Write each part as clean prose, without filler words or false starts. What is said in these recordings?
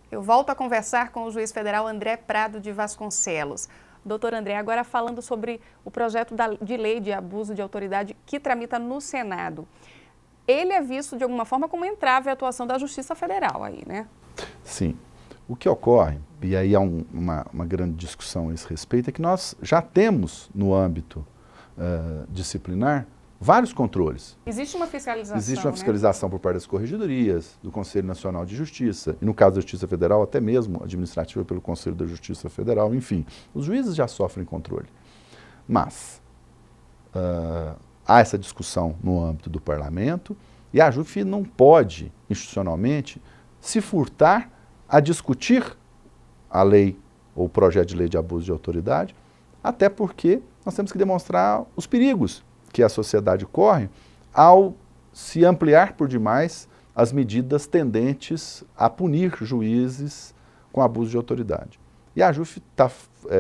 Eu volto a conversar com o juiz federal André Prado de Vasconcelos. Doutor André, agora falando sobre o projeto de lei de abuso de autoridade que tramita no Senado. Ele é visto de alguma forma como entrave à atuação da Justiça Federal aí, né? Sim. O que ocorre, e aí há uma grande discussão a esse respeito, é que nós já temos no âmbito disciplinar vários controles. Existe uma fiscalização, Existe uma fiscalização, né, por parte das corregedorias, do Conselho Nacional de Justiça, e no caso da Justiça Federal, até mesmo administrativa pelo Conselho da Justiça Federal, enfim. Os juízes já sofrem controle. Mas há essa discussão no âmbito do parlamento, e a JUF não pode, institucionalmente, se furtar a discutir a lei ou o projeto de lei de abuso de autoridade, até porque nós temos que demonstrar os perigos que a sociedade corre ao se ampliar por demais as medidas tendentes a punir juízes com abuso de autoridade. E a JUF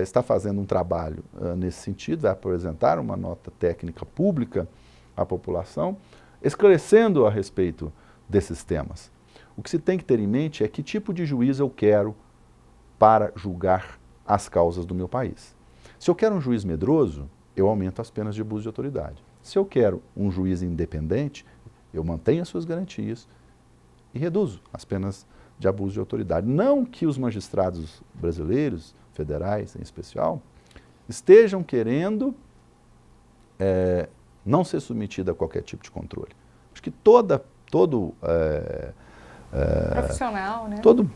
está fazendo um trabalho nesse sentido, vai apresentar uma nota técnica pública à população, esclarecendo a respeito desses temas. O que se tem que ter em mente é que tipo de juiz eu quero para julgar as causas do meu país. Se eu quero um juiz medroso, eu aumento as penas de abuso de autoridade. Se eu quero um juiz independente, eu mantenho as suas garantias e reduzo as penas de abuso de autoridade. Não que os magistrados brasileiros, federais em especial, estejam querendo não ser submetido a qualquer tipo de controle. Acho que todo profissional, né? Todo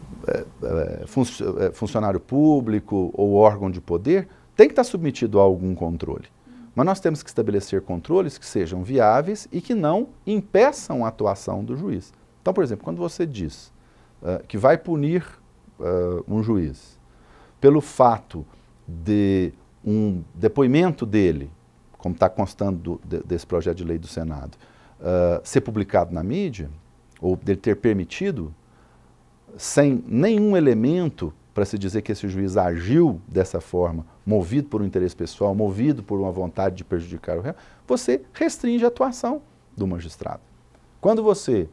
funcionário público ou órgão de poder tem que estar submetido a algum controle. Mas nós temos que estabelecer controles que sejam viáveis e que não impeçam a atuação do juiz. Então, por exemplo, quando você diz que vai punir um juiz pelo fato de um depoimento dele, como está constando desse projeto de lei do Senado, ser publicado na mídia, ou dele ter permitido, sem nenhum elemento para se dizer que esse juiz agiu dessa forma, movido por um interesse pessoal, movido por uma vontade de prejudicar o réu, você restringe a atuação do magistrado. Quando você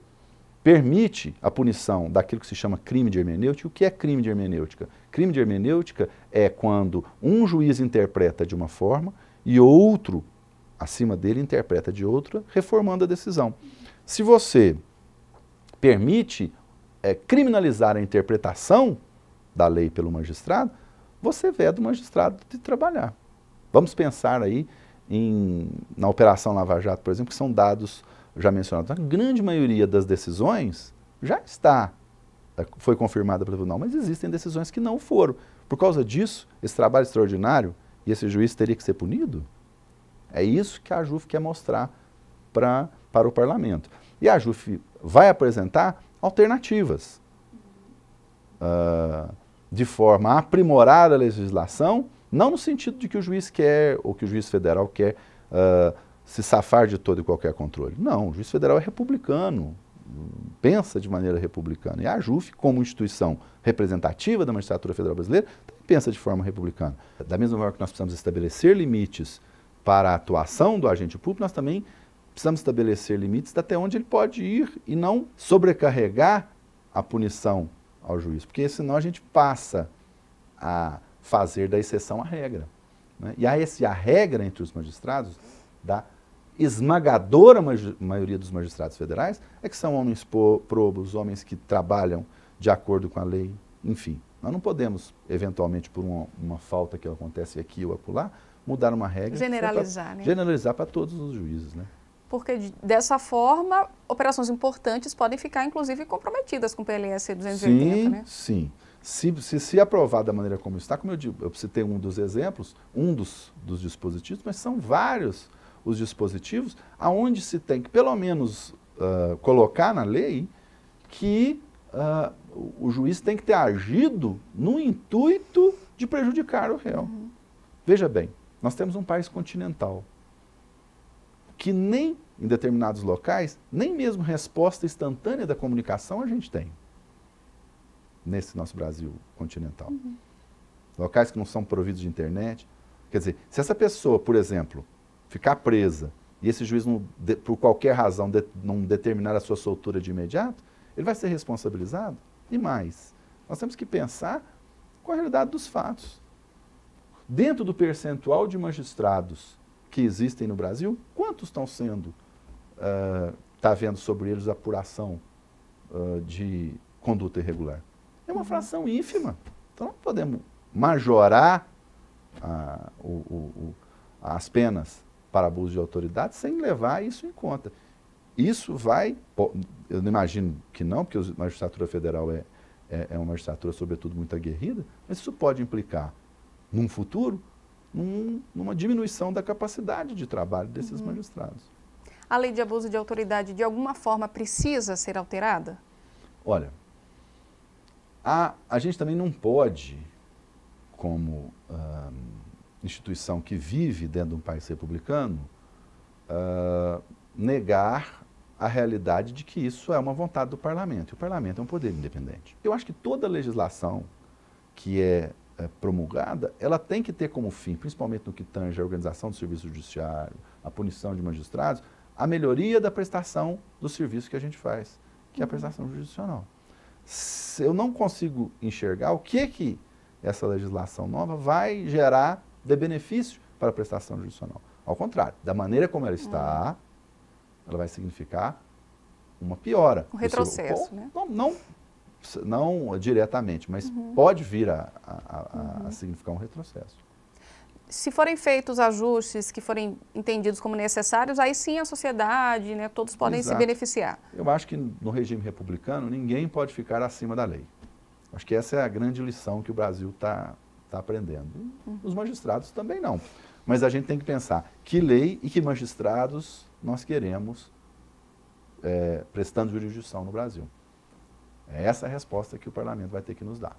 permite a punição daquilo que se chama crime de hermenêutica, o que é crime de hermenêutica? Crime de hermenêutica é quando um juiz interpreta de uma forma e outro, acima dele, interpreta de outra, reformando a decisão. Se você permite criminalizar a interpretação da lei pelo magistrado, você veda o magistrado de trabalhar. Vamos pensar aí na Operação Lava Jato, por exemplo, que são dados já mencionados. A grande maioria das decisões já foi confirmada pelo tribunal, mas existem decisões que não foram. Por causa disso, esse trabalho extraordinário e esse juiz teria que ser punido? É isso que a JUF quer mostrar para o parlamento. E a JUF vai apresentar alternativas de forma a aprimorar a legislação, não no sentido de que o juiz quer, ou que o juiz federal quer se safar de todo e qualquer controle. Não, o juiz federal é republicano, pensa de maneira republicana. E a JUF, como instituição representativa da magistratura federal brasileira, também pensa de forma republicana. Da mesma forma que nós precisamos estabelecer limites para a atuação do agente público, nós também precisamos estabelecer limites até onde ele pode ir e não sobrecarregar a punição ao juiz, porque senão a gente passa a fazer da exceção a regra, né? E a regra entre os magistrados, da esmagadora maioria dos magistrados federais, é que são homens probos, homens que trabalham de acordo com a lei, enfim. Nós não podemos, eventualmente, por uma falta que acontece aqui ou acolá, mudar uma regra. Generalizar, né? Generalizar para todos os juízes, né? Porque, dessa forma, operações importantes podem ficar, inclusive, comprometidas com o PLS 280, sim, né? Sim. Se aprovado da maneira como está, como eu digo, eu citei um dos exemplos, um dos dispositivos, mas são vários os dispositivos aonde se tem que, pelo menos, colocar na lei que o juiz tem que ter agido no intuito de prejudicar o réu. Uhum. Veja bem, nós temos um país continental que nem, em determinados locais, nem mesmo resposta instantânea da comunicação a gente tem, nesse nosso Brasil continental. Uhum. Locais que não são providos de internet. Quer dizer, se essa pessoa, por exemplo, ficar presa e esse juiz, por qualquer razão, não determinar a sua soltura de imediato, ele vai ser responsabilizado. E mais, Nós temos que pensar com a realidade dos fatos. Dentro do percentual de magistrados que existem no Brasil, quantos estão sendo, está havendo sobre eles apuração de conduta irregular? É uma fração ínfima. Então, não podemos majorar as penas para abuso de autoridade sem levar isso em conta. Isso vai, eu não imagino que não, porque a magistratura federal é uma magistratura, sobretudo, muito aguerrida, mas isso pode implicar, num futuro, numa diminuição da capacidade de trabalho desses magistrados. A lei de abuso de autoridade, de alguma forma, precisa ser alterada? Olha, a gente também não pode, como instituição que vive dentro de um país republicano, negar a realidade de que isso é uma vontade do parlamento. E o parlamento é um poder independente. Eu acho que toda legislação que é promulgada, ela tem que ter como fim, principalmente no que tange a organização do serviço judiciário, a punição de magistrados, a melhoria da prestação do serviço que a gente faz, que é a prestação jurisdicional. Eu não consigo enxergar o que essa legislação nova vai gerar de benefício para a prestação jurisdicional. Ao contrário, da maneira como ela está, ela vai significar uma piora. Um retrocesso, né? Não diretamente, mas pode vir a significar um retrocesso. Se forem feitos ajustes que forem entendidos como necessários, aí sim a sociedade, né, todos podem se beneficiar. Eu acho que no regime republicano ninguém pode ficar acima da lei. Acho que essa é a grande lição que o Brasil está aprendendo. Os magistrados também não. Mas a gente tem que pensar que lei e que magistrados nós queremos prestando jurisdição no Brasil. É essa a resposta que o parlamento vai ter que nos dar.